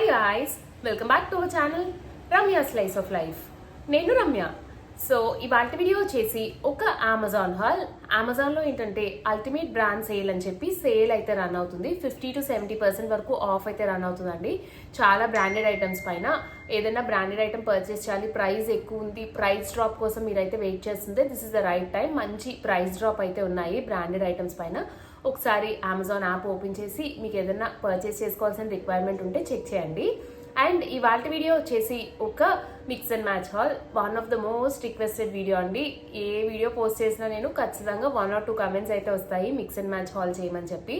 Hi guys, welcome back to our channel Ramya slice of life. నేను Ramya. So ఇవాళ video వచ్చేసి ఒక అమెజాన్ హాల్. అమెజాన్లో ఏంటంటే అల్టిమేట్ బ్రాండ్ సేల్ అని చెప్పి సేల్ అయితే రన్ అవుతుంది. 50 to 70% వరకు ఆఫ్ అయితే రన్ అవుతుందండి. చాలా బ్రాండెడ్ ఐటమ్స్ పైన. ఏదైనా బ్రాండెడ్ ఐటమ్ పర్చేస్ చేయాలి, ప్రైస్ ఎక్కువ ఉంది, ప్రైస్ డ్రాప్ కోసం మీరైతే వెయిట్ చేస్తుంటే this is the right time. మంచి ప్రైస్ డ్రాప్ అయితే ఉన్నాయి బ్రాండెడ్ ఐటమ్స్ పైన. ఒకసారి అమెజాన్ యాప్ ఓపెన్ చేసి మీకు ఏదైనా పర్చేస్ చేసుకోవాల్సిన రిక్వైర్మెంట్ ఉంటే చెక్ చేయండి. అండ్ ఇవాళ వీడియో వచ్చేసి ఒక mix and match hall. One of the most requested video అండి. ఏ వీడియో పోస్ట్ చేసినా నేను ఖచ్చితంగా 1 or 2 కమెంట్స్ అయితే వస్తాయి మిక్స్ అండ్ మ్యాచ్ హాల్ చేయమని చెప్పి.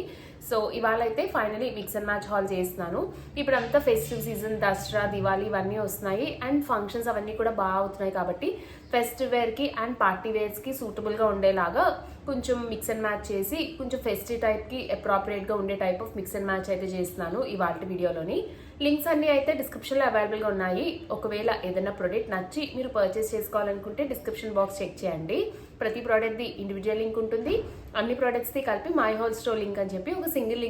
సో ఇవాళ అయితే finally mix and match hall చేస్తున్నాను. ఇప్పుడు అంతా ఫెస్టివ్ సీజన్, దసరా, దివాళీ ఇవన్నీ వస్తున్నాయి అండ్ ఫంక్షన్స్ అవన్నీ కూడా బాగా అవుతున్నాయి కాబట్టి ఫెస్టివ్ వేర్కి అండ్ పార్టీ వేర్స్కి సూటబుల్గా ఉండేలాగా కొంచెం మిక్స్ అండ్ మ్యాచ్ చేసి కొంచెం ఫెస్టివ్ టైప్కి అప్రాప్రియేట్గా ఉండే type of mix and match అయితే చేస్తున్నాను ఇవాళ వీడియోలోని. లింక్స్ అన్ని అయితే డిస్క్రిప్షన్లో అవైలబుల్గా ఉన్నాయి. ఒకవేళ ఏదైనా ప్రోడక్ట్ నచ్చి మీరు పర్చేస్ చేసుకోవాలనుకుంటే డిస్క్రిప్షన్ బాక్స్ చెక్ చేయండి. ప్రతి ప్రోడక్ట్ది ఇండివిజువల్ లింక్ ఉంటుంది. అన్ని ప్రోడక్ట్స్ది కలిపి మై హోల్ స్టోర్ లింక్ అని చెప్పి ఒక సింగిల్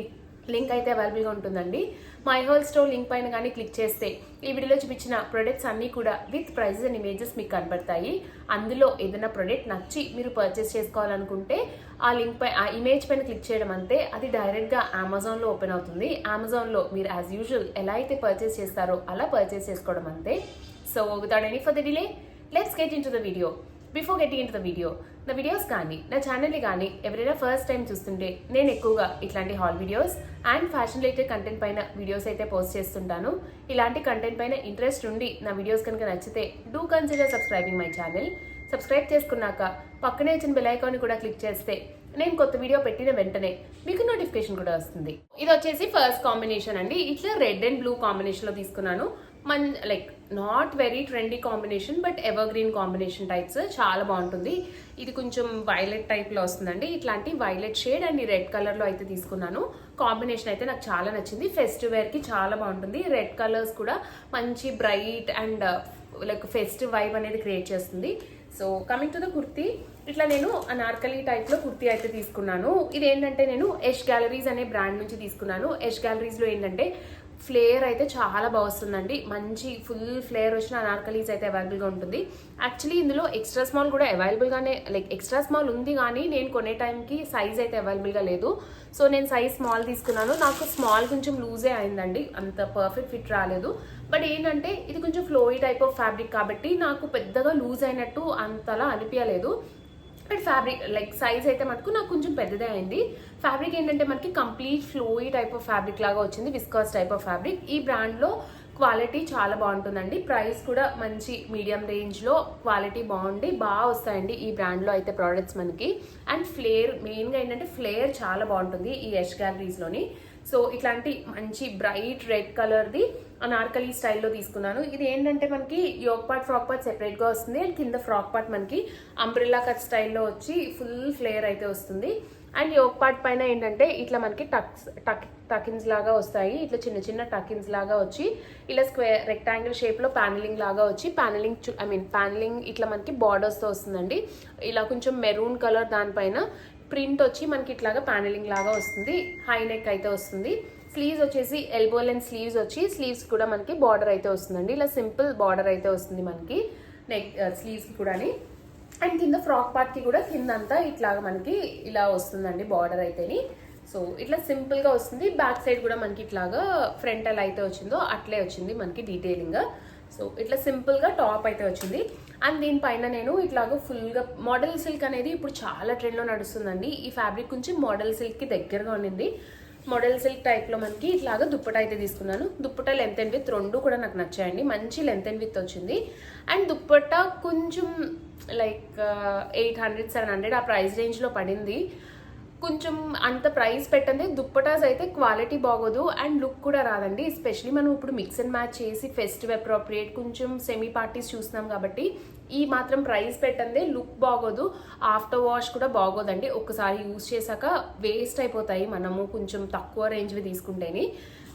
లింక్ అయితే అవైలబుల్గా ఉంటుందండి. మై హోల్ స్టోర్ లింక్ పైన కానీ క్లిక్ చేస్తే ఈ వీడియోలో చూపించిన ప్రొడక్ట్స్ అన్నీ కూడా విత్ ప్రైజెస్ అండ్ ఇమేజెస్ మీకు కనబడతాయి. అందులో ఏదైనా ప్రొడక్ట్ నచ్చి మీరు పర్చేస్ చేసుకోవాలనుకుంటే ఆ లింక్ పై, ఆ ఇమేజ్ పైన క్లిక్ చేయడం అంతే, అది డైరెక్ట్గా అమెజాన్లో ఓపెన్ అవుతుంది. అమెజాన్లో మీరు యాజ్ యూజువల్ ఎలా అయితే పర్చేస్ చేస్తారో అలా పర్చేస్ చేసుకోవడం అంతే. So without any further delay let's get in to the video. Before getting in to the video, నా వీడియోస్ కానీ నా ఛానల్ని కానీ ఎవరైనా ఫస్ట్ టైం చూస్తుంటే నేను ఎక్కువగా ఇట్లాంటి hall videos and fashion related content పైన వీడియోస్ అయితే పోస్ట్ చేస్తుంటాను. ఇలాంటి కంటెంట్ పైన ఇంట్రెస్ట్ ఉండి నా వీడియోస్ కనుక నచ్చితే do consider subscribing my channel. Subscribe చేసుకున్నాక పక్కనే వచ్చిన బెల్ ఐకాన్ కూడా క్లిక్ చేస్తే నేను కొత్త వీడియో పెట్టిన వెంటనే మీకు నోటిఫికేషన్ కూడా వస్తుంది. ఇది వచ్చేసి ఫస్ట్ కాంబినేషన్ అండి. ఇట్లా రెడ్ అండ్ బ్లూ కాంబినేషన్లో తీసుకున్నాను. Like not very trendy combination but ever green combination types, చాలా బాగుంటుంది. ఇది కొంచెం వైలెట్ టైప్లో వస్తుందండి. ఇట్లాంటి వైలెట్ షేడ్ అండ్ ఈ రెడ్ కలర్లో అయితే తీసుకున్నాను. కాంబినేషన్ అయితే నాకు చాలా నచ్చింది. ఫెస్టివ్ వేర్కి చాలా బాగుంటుంది. రెడ్ కలర్స్ కూడా మంచి bright and like festive vibe అనేది క్రియేట్ చేస్తుంది. So coming to the kurti, ఇట్లా నేను అనార్కలి టైప్లో కుర్తీ అయితే తీసుకున్నాను. ఇది ఏంటంటే నేను యష్ గ్యాలరీస్ అనే బ్రాండ్ నుంచి తీసుకున్నాను. యష్ గ్యాలరీస్లో ఏంటంటే ఫ్లేర్ అయితే చాలా బాగా వస్తుందండి. మంచి ఫుల్ ఫ్లేర్ వచ్చిన అనార్కలీస్ అయితే అవైలబుల్గా ఉంటుంది. యాక్చువల్లీ ఇందులో ఎక్స్ట్రా స్మాల్ కూడా అవైలబుల్గానే, లైక్ ఎక్స్ట్రా స్మాల్ ఉంది కానీ నేను కొనే టైంకి సైజ్ అయితే అవైలబుల్గా లేదు. సో నేను సైజ్ స్మాల్ తీసుకున్నాను. నాకు స్మాల్ కొంచెం లూజే అయిందండి, అంత పర్ఫెక్ట్ ఫిట్ రాలేదు. బట్ ఏంటంటే ఇది కొంచెం ఫ్లోయి టైప్ ఆఫ్ ఫ్యాబ్రిక్ కాబట్టి నాకు పెద్దగా లూజ్ అయినట్టు అంతలా అనిపించలేదు. బట్ ఫ్యాబ్రిక్ లైక్ సైజ్ అయితే మటుకు నాకు కొంచెం పెద్దదే అయింది. ఫ్యాబ్రిక్ ఏంటంటే మనకి కంప్లీట్ ఫ్లోయి టైప్ ఆఫ్ ఫ్యాబ్రిక్ లాగా వచ్చింది, విస్కాస్ టైప్ ఆఫ్ ఫ్యాబ్రిక్. ఈ బ్రాండ్లో క్వాలిటీ చాలా బాగుంటుందండి. ప్రైస్ కూడా మంచి మీడియం రేంజ్లో క్వాలిటీ బాగుండి బాగా వస్తాయండి ఈ బ్రాండ్లో అయితే ప్రోడక్ట్స్ మనకి. అండ్ ఫ్లేర్ మెయిన్గా ఏంటంటే ఫ్లేర్ చాలా బాగుంటుంది ఈ యష్ గ్యాలరీస్లోని. సో ఇట్లాంటి మంచి బ్రైట్ రెడ్ కలర్ది అనార్కలి స్టైల్లో తీసుకున్నాను. ఇది ఏంటంటే మనకి యోక్ పార్ట్, ఫ్రాక్ పార్ట్ సెపరేట్గా వస్తుంది అండ్ కింద ఫ్రాక్ పార్ట్ మనకి అంబ్రెల్లా కట్ స్టైల్లో వచ్చి ఫుల్ ఫ్లేర్ అయితే వస్తుంది. అండ్ యోక్ పార్ట్ పైన ఏంటంటే ఇట్లా మనకి టకిన్స్ లాగా వస్తాయి. ఇట్లా చిన్న చిన్న టకిన్స్ లాగా వచ్చి ఇలా స్క్వేర్ రెక్టాంగిల్ షేప్లో ప్యానలింగ్ లాగా వచ్చి ప్యానలింగ్ ఇట్లా మనకి బార్డర్స్తో వస్తుందండి. ఇలా కొంచెం మెరూన్ కలర్ దానిపైన ప్రింట్ వచ్చి మనకి ఇట్లాగా ప్యానలింగ్ లాగా వస్తుంది. హై నెక్ అయితే వస్తుంది. స్లీవ్స్ వచ్చేసి ఎల్బో లెంత్ స్లీవ్స్ వచ్చి స్లీవ్స్ కూడా మనకి బార్డర్ అయితే వస్తుందండి. ఇలా సింపుల్ బార్డర్ అయితే వస్తుంది మనకి నెక్ స్లీవ్స్కి కూడా. అండ్ కింద ఫ్రాక్ పార్ట్కి కూడా కింద అంతా ఇట్లాగా మనకి ఇలా వస్తుందండి బార్డర్ అయితేని. సో ఇట్లా సింపుల్గా వస్తుంది. బ్యాక్ సైడ్ కూడా మనకి ఇట్లాగా ఫ్రంట్ ఎలా అయితే వచ్చిందో అట్లే వచ్చింది మనకి డీటెయిలింగ్. సో ఇట్లా సింపుల్గా టాప్ అయితే వచ్చింది. అండ్ దీనిపైన నేను ఇట్లాగా ఫుల్గా మోడల్ సిల్క్ అనేది ఇప్పుడు చాలా ట్రెండ్లో నడుస్తుందండి. ఈ ఫ్యాబ్రిక్ కొంచెం మోడల్ సిల్క్కి దగ్గరగా ఉండింది. మోడల్ సిల్క్ టైప్లో మనకి ఇట్లాగా దుప్పట అయితే తీసుకున్నాను. దుప్పట లెంత్ అండ్ విత్ రెండు కూడా నాకు నచ్చాయండి. మంచి లెంత్ అండ్ విత్ వచ్చింది. అండ్ దుప్పట కొంచెం లైక్ 800-700 ఆ ప్రైస్ రేంజ్లో పడింది. కొంచెం అంత ప్రైస్ పెట్టండి. దుప్పటాస్ అయితే క్వాలిటీ బాగోదు అండ్ లుక్ కూడా రాదండి. ఎస్పెషలీ మనం ఇప్పుడు మిక్స్ అండ్ మ్యాచ్ చేసి ఫెస్టివ్ అప్రోప్రియేట్ కొంచెం సెమీ పార్టీస్ చూస్తున్నాం కాబట్టి ఈ మాత్రం ప్రైస్ పెట్టండి లుక్ బాగోదు. ఆఫ్టర్ వాష్ కూడా బాగోదండి. ఒకసారి యూజ్ చేశాక వేస్ట్ అయిపోతాయి మనము కొంచెం తక్కువ రేంజ్వి తీసుకుంటేనే.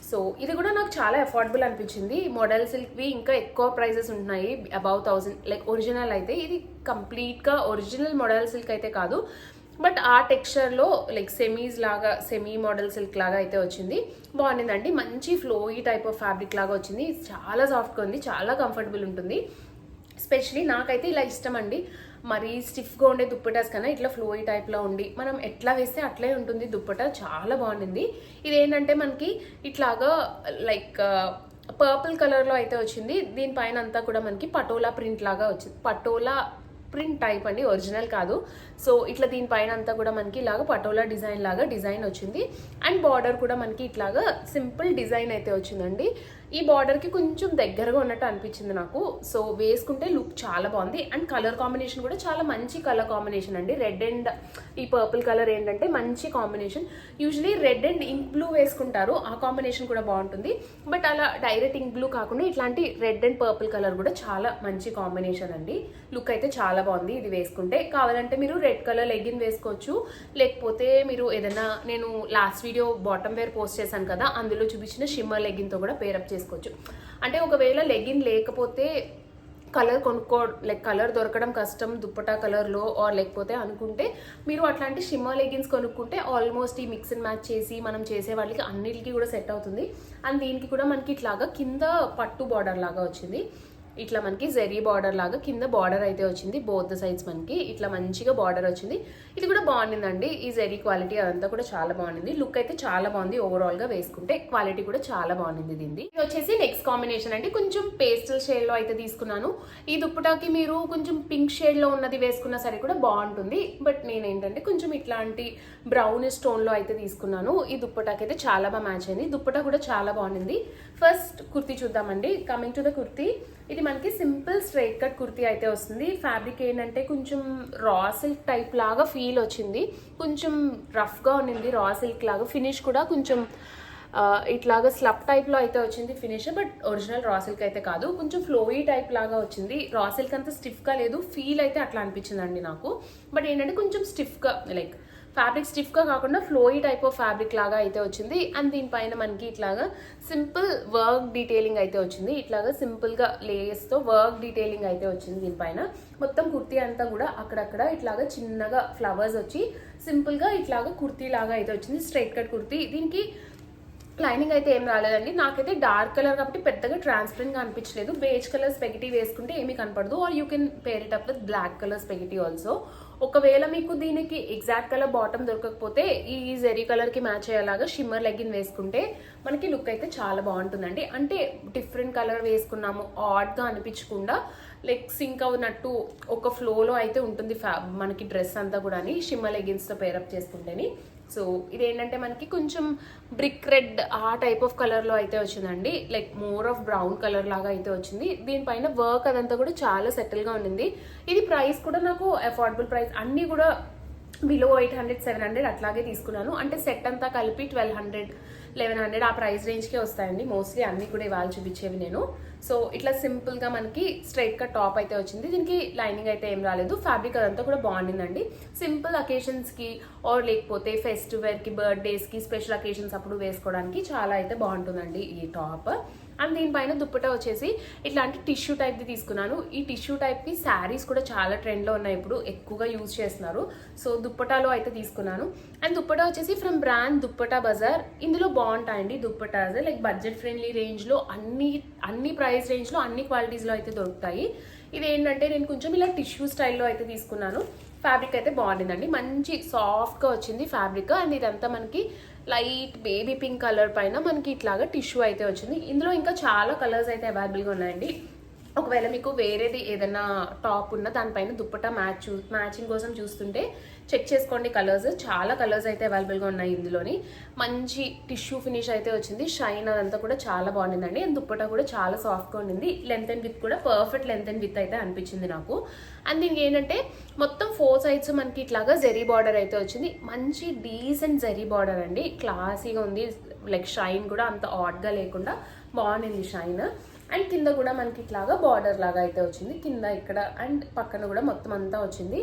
సో ఇది కూడా నాకు చాలా అఫోర్డబుల్ అనిపించింది. మోడల్ సిల్క్వి ఇంకా ఎక్కువ ప్రైజెస్ ఉంటున్నాయి, అబౌవ్ 1000. లైక్ ఒరిజినల్ అయితే ఇది కంప్లీట్గా ఒరిజినల్ మోడల్ సిల్క్ అయితే కాదు, బట్ ఆ టెక్స్చర్లో లైక్ సెమీ మోడల్ సిల్క్ లాగా అయితే వచ్చింది. బాగుండిందండి. మంచి ఫ్లోయీ టైప్ ఆఫ్ ఫ్యాబ్రిక్ లాగా వచ్చింది. చాలా సాఫ్ట్గా ఉంది, చాలా కంఫర్టబుల్ ఉంటుంది. స్పెషలీ నాకైతే ఇలా ఇష్టం అండి. మరీ స్టిఫ్గా ఉండే దుప్పటాస్ కన్నా ఇట్లా ఫ్లోయీ టైప్లో ఉండి మనం ఎట్లా వేస్తే అట్లే ఉంటుంది దుప్పట. చాలా బాగుండింది. ఇదేంటంటే మనకి ఇట్లాగా లైక్ పర్పుల్ కలర్లో అయితే వచ్చింది. దీనిపైన అంతా కూడా మనకి పటోలా ప్రింట్ లాగా వచ్చింది. పటోలా ప్రింట్ టైప్ అండి, ఒరిజినల్ కాదు. సో ఇట్లా దీనిపైన అంతా కూడా మనకి ఇలాగ పటోలా డిజైన్ లాగా డిజైన్ వచ్చింది. అండ్ బార్డర్ కూడా మనకి ఇట్లాగా సింపుల్ డిజైన్ అయితే వచ్చిందండి. ఈ బార్డర్కి కొంచెం దగ్గరగా ఉన్నట్టు అనిపించింది నాకు. సో వేసుకుంటే లుక్ చాలా బాగుంది. అండ్ కలర్ కాంబినేషన్ కూడా చాలా మంచి కలర్ కాంబినేషన్ అండి. రెడ్ అండ్ ఈ పర్పుల్ కలర్ ఏంటంటే మంచి combination. Usually red and ink blue వేసుకుంటారు, ఆ కాంబినేషన్ కూడా బాగుంటుంది. బట్ అలా డైరెక్ట్ ఇంక్ బ్లూ కాకుండా ఇట్లాంటి రెడ్ అండ్ పర్పుల్ కలర్ కూడా చాలా మంచి కాంబినేషన్ అండి. లుక్ అయితే చాలా బాగుంది ఇది వేసుకుంటే. కావాలంటే మీరు రెడ్ కలర్ లెగ్గిన్ వేసుకోవచ్చు, లేకపోతే మీరు ఏదైనా, నేను last video bottom wear post చేశాను కదా, అందులో చూపించిన షిమ్మర్ లెగ్గిన్తో కూడా పేరప్ చేసుకోవచ్చు. అంటే ఒకవేళ లెగ్గిన్ లేకపోతే కలర్ కలర్ దొరకడం కష్టం దుప్పటా కలర్లో ఆర్ లేకపోతే అనుకుంటే మీరు అట్లాంటి షిమ్మర్ లెగ్గిన్స్ కొనుక్కుంటే ఆల్మోస్ట్ ఈ మిక్స్ అండ్ మ్యాచ్ చేసి మనం చేసే వాళ్ళకి అన్నిటికీ కూడా సెట్ అవుతుంది. అండ్ దీనికి కూడా మనకి ఇట్లాగా కింద పట్టు బార్డర్ లాగా వచ్చింది. ఇట్లా మనకి జెరీ బార్డర్ లాగా కింద బార్డర్ అయితే వచ్చింది. బోత్ ద సైడ్స్ మనకి ఇట్లా మంచిగా బార్డర్ వచ్చింది. ఇది కూడా బాగుండిందండి. ఈ జెరీ క్వాలిటీ అదంతా కూడా చాలా బాగుంది. లుక్ అయితే చాలా బాగుంది. ఓవరాల్ గా వేసుకుంటే క్వాలిటీ కూడా చాలా బాగుంది దీన్ని. ఇది వచ్చేసి నెక్స్ట్ కాంబినేషన్ అండి. కొంచెం పేస్టల్ షేడ్ లో అయితే తీసుకున్నాను. ఈ దుప్పటాకి మీరు కొంచెం పింక్ షేడ్ లో ఉన్నది వేసుకున్నా సరే కూడా బాగుంటుంది. బట్ నేనేంటంటే కొంచెం ఇట్లాంటి బ్రౌన్ స్టోన్ లో అయితే తీసుకున్నాను. ఈ దుప్పటాకి అయితే చాలా బాగా మ్యాచ్ అయింది. దుప్పటా కూడా చాలా బాగుంది. ఫస్ట్ కుర్తీ చూద్దామండి. కమింగ్ టు ద కుర్తీ, ఇది మనకి సింపుల్ స్ట్రైట్ కట్ కుర్తీ అయితే వస్తుంది. ఫ్యాబ్రిక్ ఏంటంటే కొంచెం రా సిల్క్ టైప్ లాగా ఫీల్ వచ్చింది. కొంచెం రఫ్గా ఉన్నింది రా సిల్క్ లాగా. ఫినిష్ కూడా కొంచెం ఇట్లాగా స్లబ్ టైప్లో అయితే వచ్చింది finish. But original raw silk అయితే కాదు, కొంచెం ఫ్లోయీ టైప్ లాగా వచ్చింది. రా సిల్క్ అంతా స్టిఫ్గా లేదు, ఫీల్ అయితే అట్లా అనిపించిందండి నాకు. బట్ ఏంటంటే కొంచెం స్టిఫ్గా లైక్ ఫ్యాబ్రిక్ స్టిఫ్గా కాకుండా ఫ్లోయీ టైప్ ఆఫ్ ఫ్యాబ్రిక్ లాగా అయితే వచ్చింది. అండ్ దీనిపైన మనకి ఇట్లాగా సింపుల్ వర్క్ డీటెయిలింగ్ అయితే వచ్చింది. ఇట్లాగా సింపుల్గా లేస్తో వర్క్ డీటెయిలింగ్ అయితే వచ్చింది. దీనిపైన మొత్తం కుర్తీ అంతా కూడా అక్కడక్కడ ఇట్లాగా చిన్నగా ఫ్లవర్స్ వచ్చి సింపుల్గా ఇట్లాగా కుర్తీ లాగా అయితే వచ్చింది. Straight cut kurti. దీనికి లైనింగ్ అయితే ఏం రాలేదండి. నాకైతే డార్క్ కలర్ కాబట్టి పెద్దగా ట్రాన్స్పరెంట్గా అనిపించలేదు. బేజ్ కలర్ స్పెగిటీ వేసుకుంటే ఏమీ కనపడదు. Or you can pair it up with black colour spaghetti also. ఒకవేళ మీకు దీనికి ఎగ్జాక్ట్ కలర్ బాటమ్ దొరకకపోతే ఈ జెరీ కలర్కి మ్యాచ్ అయ్యేలాగా షిమ్మర్ లెగ్గిన్ వేసుకుంటే మనకి లుక్ అయితే చాలా బాగుంటుందండి. అంటే డిఫరెంట్ కలర్ వేసుకున్నాము ఆడ్గా అనిపించకుండా లైక్ సింక్ అవునట్టు ఒక ఫ్లోలో అయితే ఉంటుంది మనకి డ్రెస్ అంతా కూడా షిమ్మర్ లెగ్గిన్స్తో పేరప్ చేసుకుంటేని. సో ఇదేంటంటే మనకి కొంచెం బ్రిక్ రెడ్ ఆ టైప్ ఆఫ్ కలర్లో అయితే వచ్చిందండి. Like more of brown colour లాగా అయితే వచ్చింది. దీనిపైన వర్క్ అదంతా కూడా చాలా సెటిల్గా ఉండింది. ఇది ప్రైస్ కూడా నాకు అఫోర్డబుల్ ప్రైస్. అన్నీ కూడా బిలో 800, 700 అట్లాగే తీసుకున్నాను. అంటే సెట్ అంతా కలిపి 1200, 1100 ఆ ప్రైస్ రేంజ్కే వస్తాయండి మోస్ట్లీ అన్నీ కూడా ఇవాళ చూపించేవి నేను. సో ఇట్లా సింపుల్గా మనకి స్ట్రైట్ కట్ టాప్ అయితే వచ్చింది. దీనికి లైనింగ్ అయితే ఏం రాలేదు. ఫ్యాబ్రిక్ అదంతా కూడా బాగుండిందండి. సింపుల్ అకేషన్స్కి ఆర్ లేకపోతే ఫెస్టివల్కి, బర్త్డేస్కి, స్పెషల్ అకేషన్స్ అప్పుడు వేసుకోవడానికి చాలా అయితే బాగుంటుందండి ఈ టాప్. అండ్ దీనిపైన దుప్పటా వచ్చేసి ఇట్లాంటి టిష్యూ టైప్ది తీసుకున్నాను. ఈ టిష్యూ టైప్కి శారీస్ కూడా చాలా ట్రెండ్లో ఉన్నాయి, ఇప్పుడు ఎక్కువగా యూజ్ చేస్తున్నారు. సో దుప్పటాలో అయితే తీసుకున్నాను. అండ్ దుప్పటా వచ్చేసి ఫ్రమ్ బ్రాండ్ దుప్పటా బజార్. ఇందులో బాగుంటాయండి దుప్పటాస్. లైక్ బడ్జెట్ ఫ్రెండ్లీ రేంజ్లో అన్ని ప్రైస్ రేంజ్లో అన్ని క్వాలిటీస్లో అయితే దొరుకుతాయి. ఇది ఏంటంటే నేను కొంచెం ఇలా టిష్యూ స్టైల్లో అయితే తీసుకున్నాను. ఫ్యాబ్రిక్ అయితే బాగుండిందండి. మంచి సాఫ్ట్గా వచ్చింది ఫ్యాబ్రిక్. అండ్ ఇదంతా మనకి లైట్ బేబీ పింక్ కలర్ పైన మనకి ఇట్లాగా టిష్యూ అయితే వచ్చింది. ఇందులో ఇంకా చాలా కలర్స్ అయితే అవైలబుల్గా ఉన్నాయండి. ఒకవేళ మీకు వేరేది ఏదైనా టాప్ ఉన్న దానిపైన దుప్పటా మ్యాచింగ్ కోసం చూస్తుంటే చెక్ చేసుకోండి కలర్స్. చాలా కలర్స్ అయితే అవైలబుల్గా ఉన్నాయి ఇందులోని. మంచి టిష్యూ ఫినిష్ అయితే వచ్చింది. షైన్ అదంతా కూడా చాలా బాగుండిందండి. అండ్ దుప్పటా కూడా చాలా సాఫ్ట్గా ఉండింది. లెంత్ అండ్ విత్ కూడా పర్ఫెక్ట్ లెంత్ అండ్ విత్ అయితే అనిపించింది నాకు. అండ్ దీనికి ఏంటంటే మొత్తం 4 సైడ్స్ మనకి ఇట్లాగా జెరీ బార్డర్ అయితే వచ్చింది. మంచి డీసెంట్ జెరీ బార్డర్ అండి. క్లాసీగా ఉంది. లైక్ షైన్ కూడా అంత ఆడ్గా లేకుండా బాగుండింది షైన్. అండ్ కింద కూడా మనకి ఇట్లాగా బార్డర్ లాగా అయితే వచ్చింది. కింద ఇక్కడ అండ్ పక్కన కూడా మొత్తం అంతా వచ్చింది.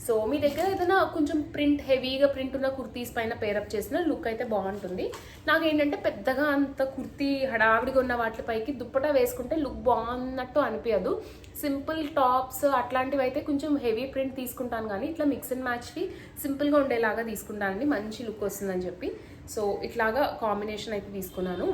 సో మీ దగ్గర ఏదైనా కొంచెం ప్రింట్ హెవీగా ప్రింట్ ఉన్న కుర్తీస్ పైన పేరప్ చేసిన లుక్ అయితే బాగుంటుంది. నాకేంటంటే పెద్దగా అంత కుర్తీ హడావిడిగా ఉన్న వాటిపైకి దుప్పటా వేసుకుంటే లుక్ బాగున్నట్టు అనిపించదు. సింపుల్ టాప్స్ అట్లాంటివి అయితే కొంచెం హెవీ ప్రింట్ తీసుకుంటాను, కానీ ఇట్లా మిక్స్ అండ్ మ్యాచ్కి సింపుల్గా ఉండేలాగా తీసుకుంటానండి, మంచి లుక్ వస్తుందని చెప్పి. సో ఇట్లాగా కాంబినేషన్ అయితే తీసుకున్నాను.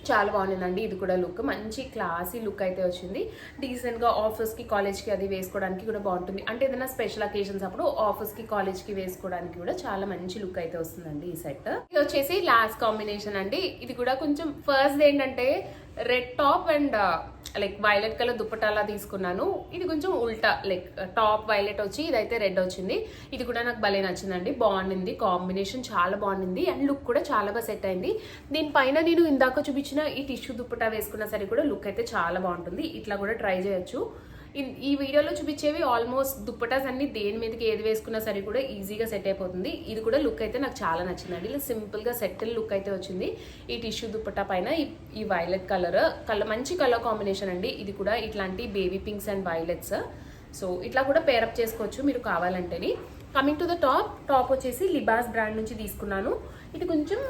చాలా బాగుందండి. ఇది కూడా లుక్ మంచి క్లాసీ లుక్ అయితే వచ్చింది. డీసెంట్గా ఆఫీస్కి కాలేజ్కి అది వేసుకోవడానికి కూడా బాగుంటుంది. అంటే ఏదైనా స్పెషల్ అకేషన్స్ అప్పుడు ఆఫీస్కి కాలేజ్కి వేసుకోవడానికి కూడా చాలా మంచి లుక్ అయితే వస్తుందండి ఈ సెట్. ఇది వచ్చేసి లాస్ట్ కాంబినేషన్ అండి. ఇది కూడా కొంచెం ఫస్ట్ ఏంటంటే red top and like violet colour దుప్పటాలా తీసుకున్నాను. ఇది కొంచెం ఉల్టా లైక్ టాప్ వైలెట్ వచ్చి ఇదైతే రెడ్ వచ్చింది. ఇది కూడా నాకు భలే నచ్చిందండి, బాగుండింది కాంబినేషన్, చాలా బాగుండింది అండ్ లుక్ కూడా చాలా బాగా సెట్ అయింది. దీనిపైన నేను ఇందాక చూపించిన ఈ టిష్యూ దుప్పటా వేసుకున్న సరే కూడా లుక్ అయితే చాలా బాగుంటుంది. ఇట్లా కూడా ట్రై చేయొచ్చు. ఈ వీడియోలో చూపించేవి ఆల్మోస్ట్ దుప్పటాస్ అన్ని దేని మీదకి ఏది వేసుకున్నా సరే కూడా ఈజీగా సెట్ అయిపోతుంది. ఇది కూడా లుక్ అయితే నాకు చాలా నచ్చిందండి. ఇలా సింపుల్గా సెటిల్ లుక్ అయితే వచ్చింది. ఈ టిష్యూ దుప్పటా పైన ఈ వైలెట్ కలర్ మంచి కలర్ కాంబినేషన్ అండి. ఇది కూడా ఇట్లాంటి baby pinks and violets. So ఇట్లా కూడా పేరప్ చేసుకోవచ్చు మీరు కావాలంటేని. కమింగ్ టు ద టాప్ వచ్చేసి లిబాస్ బ్రాండ్ నుంచి తీసుకున్నాను. ఇది కొంచెం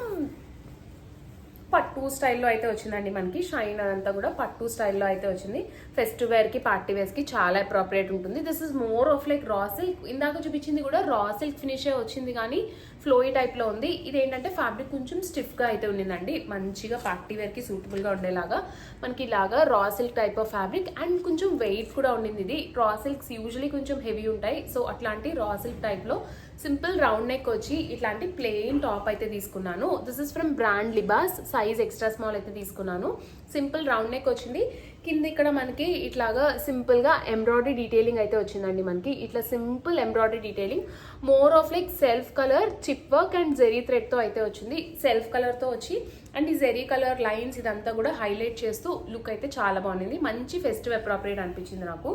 పట్టు స్టైల్లో అయితే వచ్చిందండి. మనకి షైన్ అదంతా కూడా పట్టు స్టైల్లో అయితే వచ్చింది. ఫెస్టివ్ వేర్కి పార్టీ వేర్స్కి చాలా అప్రోప్రియేట్ ఉంటుంది. This is more of like raw silk. ఇందాక చూపించింది కూడా రా సిల్క్ ఫినిషే వచ్చింది, కానీ ఫ్లోయి టైప్లో ఉంది. ఇది ఏంటంటే ఫ్యాబ్రిక్ కొంచెం స్టిఫ్గా అయితే ఉండిందండి, మంచిగా పార్టీ వేర్కి సూటబుల్గా ఉండేలాగా మనకి ఇలాగా raw silk type of fabric and కొంచెం వెయిట్ కూడా ఉండింది. ఇది రా సిల్క్స్ యూజువలీ కొంచెం హెవీ ఉంటాయి. సో అట్లాంటి రా సిల్క్ టైప్లో సింపుల్ రౌండ్ నెక్ వచ్చి ఇట్లాంటి ప్లెయిన్ టాప్ అయితే తీసుకున్నాను. This is from brand Libas, size extra small అయితే తీసుకున్నాను. సింపుల్ రౌండ్ నెక్ వచ్చింది. కింద ఇక్కడ మనకి ఇట్లాగా సింపుల్గా ఎంబ్రాయిడరీ డీటెయిలింగ్ అయితే వచ్చిందండి. మనకి ఇట్లా simple embroidery detailing, more of like self colour chip work and zari థ్రెడ్తో అయితే వచ్చింది. సెల్ఫ్ కలర్తో వచ్చి అండ్ ఈ జెరీ కలర్ లైన్స్ ఇదంతా కూడా హైలైట్ చేస్తూ లుక్ అయితే చాలా బాగుంది. మంచి ఫెస్టివ్ అప్రోప్రియేట్ అనిపించింది నాకు.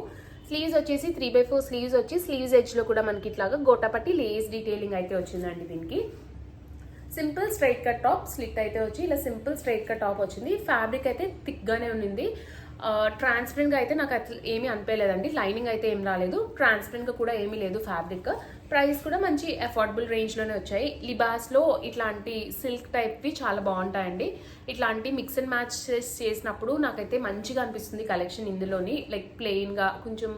స్లీవ్స్ వచ్చేసి 3/4 స్లీవ్స్ వచ్చి స్లీవ్స్ ఎడ్జ్లో కూడా మనకి ఇట్లాగా గోటాపట్టి లేస్ డీటెయిలింగ్ అయితే వచ్చిందండి. దీనికి simple straight cut top slit అయితే వచ్చి ఇలా సింపుల్ స్ట్రైట్ కట్ టాప్ వచ్చింది. ఫ్యాబ్రిక్ అయితే థిక్గానే ఉండింది. ట్రాన్స్పరెంట్గా అయితే నాకు అసలు ఏమీ అనిపించలేదండి. లైనింగ్ అయితే ఏం రాలేదు, ట్రాన్స్పరెంట్గా కూడా ఏమీ లేదు ఫ్యాబ్రిక్. ప్రైస్ కూడా మంచి అఫోర్డబుల్ రేంజ్లోనే వచ్చాయి. లిబాస్లో ఇట్లాంటి సిల్క్ టైప్వి చాలా బాగుంటాయండి. ఇట్లాంటి మిక్స్ అండ్ మ్యాచ్ చేసినప్పుడు నాకైతే మంచిగా అనిపిస్తుంది కలెక్షన్ ఇందులోని. లైక్ ప్లెయిన్గా కొంచెం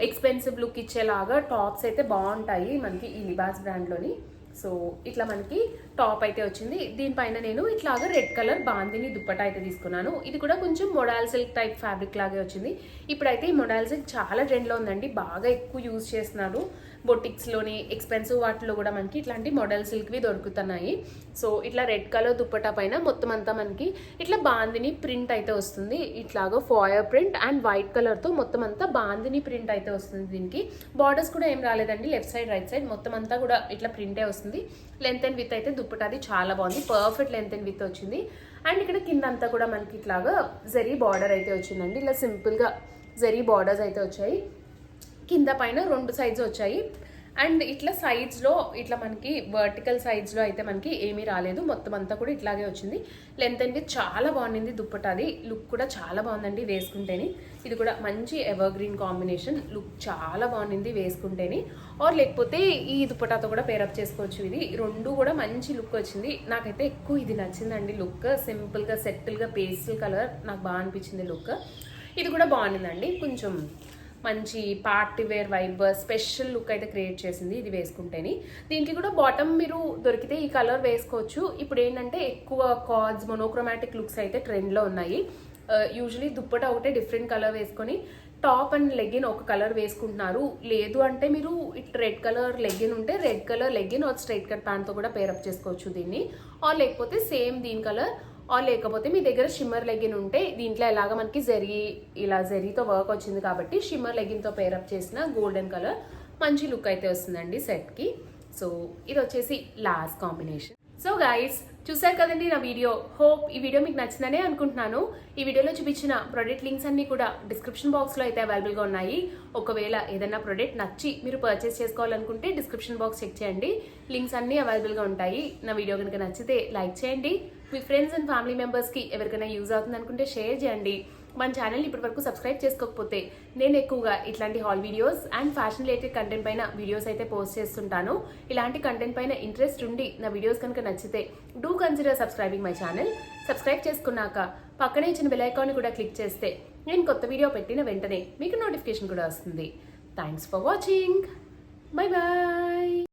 ఎక్స్పెన్సివ్ లుక్ ఇచ్చేలాగా టాప్స్ అయితే బాగుంటాయి మనకి ఈ లిబాస్ బ్రాండ్లోని. సో ఇట్లా మనకి టాప్ అయితే వచ్చింది. దీనిపైన నేను ఇట్లాగా రెడ్ కలర్ బాందిని దుప్పటా అయితే తీసుకున్నాను. ఇది కూడా కొంచెం మొడాల్ సిల్క్ టైప్ ఫ్యాబ్రిక్ లాగే వచ్చింది. ఇప్పుడైతే ఈ మొడాల్ సిల్క్ చాలా ట్రెండ్లో ఉందండి, బాగా ఎక్కువ యూజ్ చేస్తున్నారు. బొటిక్స్లోని ఎక్స్పెన్సివ్ వాటిలో కూడా మనకి ఇట్లాంటి మోడల్ సిల్క్వి దొరుకుతున్నాయి. సో ఇట్లా రెడ్ కలర్ దుప్పటా పైన మొత్తం అంతా మనకి ఇట్లా బాందిని ప్రింట్ అయితే వస్తుంది. ఇట్లాగా ఫాయర్ ప్రింట్ అండ్ వైట్ కలర్తో మొత్తం అంతా బాందిని ప్రింట్ అయితే వస్తుంది. దీనికి బార్డర్స్ కూడా ఏం రాలేదండి, లెఫ్ట్ సైడ్ రైట్ సైడ్ మొత్తం అంతా కూడా ఇట్లా ప్రింటే వస్తుంది. లెంత్ అండ్ విత్ అయితే దుప్పటాది చాలా బాగుంది, పర్ఫెక్ట్ లెంత్ అండ్ విత్ వచ్చింది. అండ్ ఇక్కడ కింద అంతా కూడా మనకి ఇట్లాగా జరీ బార్డర్ అయితే వచ్చిందండి. ఇలా సింపుల్గా జరీ బార్డర్స్ అయితే వచ్చాయి. కింద పైన 2 సైడ్స్ వచ్చాయి. అండ్ ఇట్లా సైడ్స్లో ఇట్లా మనకి వర్టికల్ సైడ్స్లో అయితే మనకి ఏమీ రాలేదు, మొత్తం అంతా కూడా ఇట్లాగే వచ్చింది. లెంత్ అండ్ విత్ చాలా బాగుంది దుప్పటాది, లుక్ కూడా చాలా బాగుందండి వేసుకుంటేని. ఇది కూడా మంచి ఎవర్ గ్రీన్ కాంబినేషన్, లుక్ చాలా బాగుంది వేసుకుంటేని. ఆర్ లేకపోతే ఈ దుప్పటాతో కూడా పేరప్ చేసుకోవచ్చు. ఇది 2 కూడా మంచి లుక్ వచ్చింది. నాకైతే ఎక్కువ ఇది నచ్చిందండి లుక్. సింపుల్గా సెటిల్గా పేస్టల్ కలర్ నాకు బాగా అనిపించింది లుక్. ఇది కూడా బాగుండిందండి, కొంచెం మంచి party wear vibe special look అయితే క్రియేట్ చేసింది ఇది వేసుకుంటేని. దీనికి కూడా బాటమ్ మీరు దొరికితే ఈ కలర్ వేసుకోవచ్చు. ఇప్పుడు ఏంటంటే ఎక్కువ కార్డ్స్ మోనోక్రోమాటిక్ లుక్స్ అయితే ట్రెండ్లో ఉన్నాయి. యూజువలీ దుప్పట ఒకటే డిఫరెంట్ కలర్ వేసుకొని టాప్ అండ్ లెగ్గిన్ ఒక కలర్ వేసుకుంటున్నారు. లేదు అంటే మీరు రెడ్ కలర్ లెగ్గిన్ ఉంటే రెడ్ కలర్ లెగ్గిన్ ఒక స్ట్రైట్ కట్ ప్యాంట్తో కూడా పేరప్ చేసుకోవచ్చు దీన్ని. ఆర్ లేకపోతే సేమ్ దీని కలర్, ఆర్ లేకపోతే మీ దగ్గర షిమ్మర్ లెగ్గిన్ ఉంటే దీంట్లో ఎలాగ మనకి ఇలా జరీతో వర్క్ వచ్చింది కాబట్టి షిమ్మర్ లెగ్గిన్తో పేరప్ చేసిన గోల్డెన్ కలర్ మంచి లుక్ అయితే వస్తుందండి సెట్కి. సో ఇది వచ్చేసి లాస్ట్ కాంబినేషన్. సో గైస్ చూసారు కదండి నా వీడియో. హోప్ ఈ వీడియో మీకు నచ్చిందనే అనుకుంటున్నాను. ఈ వీడియోలో చూపించిన ప్రొడక్ట్ లింక్స్ అన్ని కూడా డిస్క్రిప్షన్ బాక్స్లో అయితే అవైలబుల్గా ఉన్నాయి. ఒకవేళ ఏదైనా ప్రొడక్ట్ నచ్చి మీరు పర్చేస్ చేసుకోవాలనుకుంటే డిస్క్రిప్షన్ బాక్స్ చెక్ చేయండి, లింక్స్ అన్నీ అవైలబుల్గా ఉంటాయి. నా వీడియో కనుక నచ్చితే లైక్ చేయండి, మీ ఫ్రెండ్స్ అండ్ ఫ్యామిలీ మెంబర్స్కి ఎవరికైనా యూజ్ అవుతుంది అనుకుంటే షేర్ చేయండి. మన ఛానల్ని ఇప్పటివరకు సబ్స్క్రైబ్ చేసుకోకపోతే నేను ఎక్కువగా ఇట్లాంటి hall videos and fashion related content పైన వీడియోస్ అయితే పోస్ట్ చేస్తుంటాను. ఇలాంటి కంటెంట్ పైన ఇంట్రెస్ట్ ఉండి నా వీడియోస్ కనుక నచ్చితే do consider subscribing my channel. Subscribe చేసుకున్నాక పక్కనే ఇచ్చిన బెల్ ఐకాన్ని కూడా క్లిక్ చేస్తే నేను కొత్త వీడియో పెట్టిన వెంటనే మీకు నోటిఫికేషన్ కూడా వస్తుంది. Thanks for watching. Bye bye.